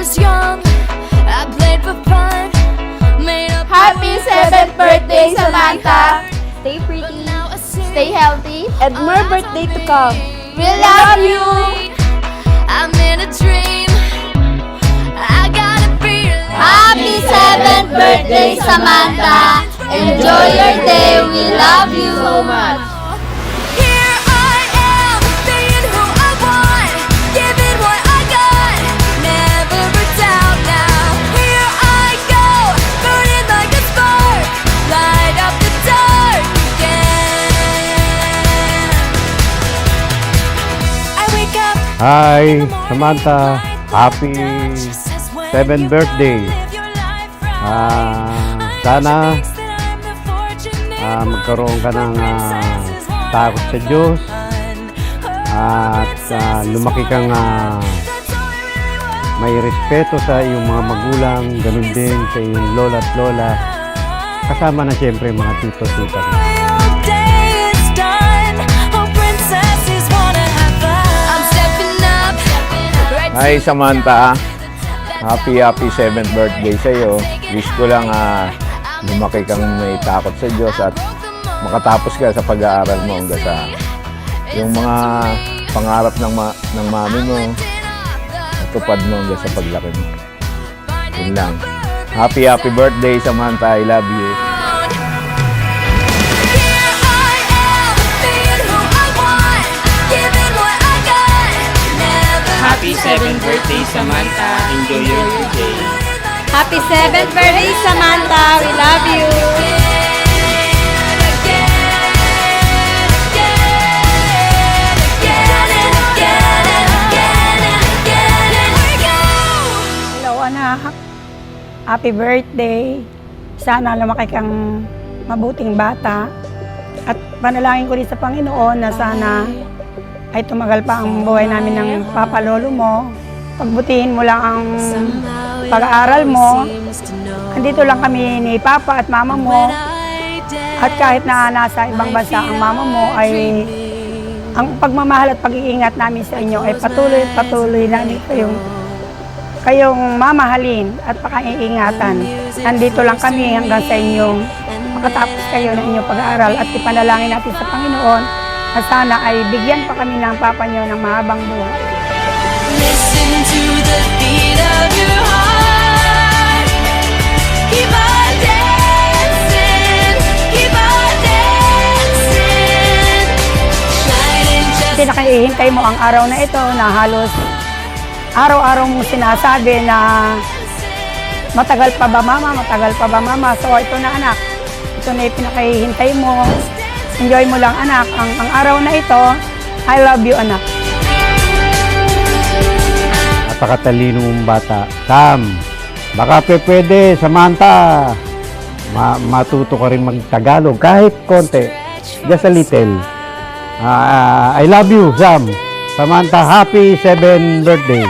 was young, I played for fun. Made up Happy 7th birthday, Samantha! Stay pretty, now a stay healthy, And more birthday to come. we love you! I'm in a dream. I gotta be alive. Happy 7th birthday, Samantha! Enjoy your day, we love you so much! Here I am, being who I want, giving what I got, never a doubt now. Here I go, burning like a spark, light up the dark again. I wake up. Hi, Samantha. Happy 7th birthday. Sana magkaroon ka ng takot sa Diyos at lumaki kang may respeto sa iyong mga magulang, ganun din sa iyong lola at lola, kasama na siyempre mga tito-tita. Hi Samantha, happy 7th birthday sa iyo. Wish ko lang lumaki kang may takot sa Diyos at makatapos ka sa pag-aaral mo hanggang sa yung mga pangarap ng mami mo, natupad mo hanggang sa paglaki mo. Yun lang. Happy birthday Samantha, I love you. Happy 7th birthday, Samantha. Enjoy your day. Happy 7th birthday, Samantha! We love you! Hello anak, happy birthday. Sana lumaki kang mabuting bata. At panalangin ko din sa Panginoon na sana ay tumagal pa ang buhay namin ng papa lolo mo. Pagbutihin mo lang ang pag-aaral mo. Andito lang kami ni papa at mama mo. At kahit na nasa ibang bansa ang mama mo ay ang pagmamahal at pag-iingat namin sa inyo ay patuloy namin kayong mamahalin at pag-iingatan. Nandito lang kami hanggang sa inyong makatapos kayo ng inyong pag-aaral at ipanalangin natin sa Panginoon na sana ay bigyan pa kami ng papa niyo ng mahabang buhay. Listen to the beat of your heart. Keep on dancing, keep on dancing. Shining just Pinakahihintay mo ang araw na ito na halos araw-araw mong sinasabi na matagal pa ba mama, matagal pa ba mama. So ito na anak, ito na yung pinakahihintay mo. Enjoy mo lang anak, ang araw na ito. I love you anak. Napakatalino mong bata. Sam, baka pwede, Samantha, matuto ka rin mag-Tagalog kahit konti. Just a little. I love you, Sam. Samantha, happy 7th birthday.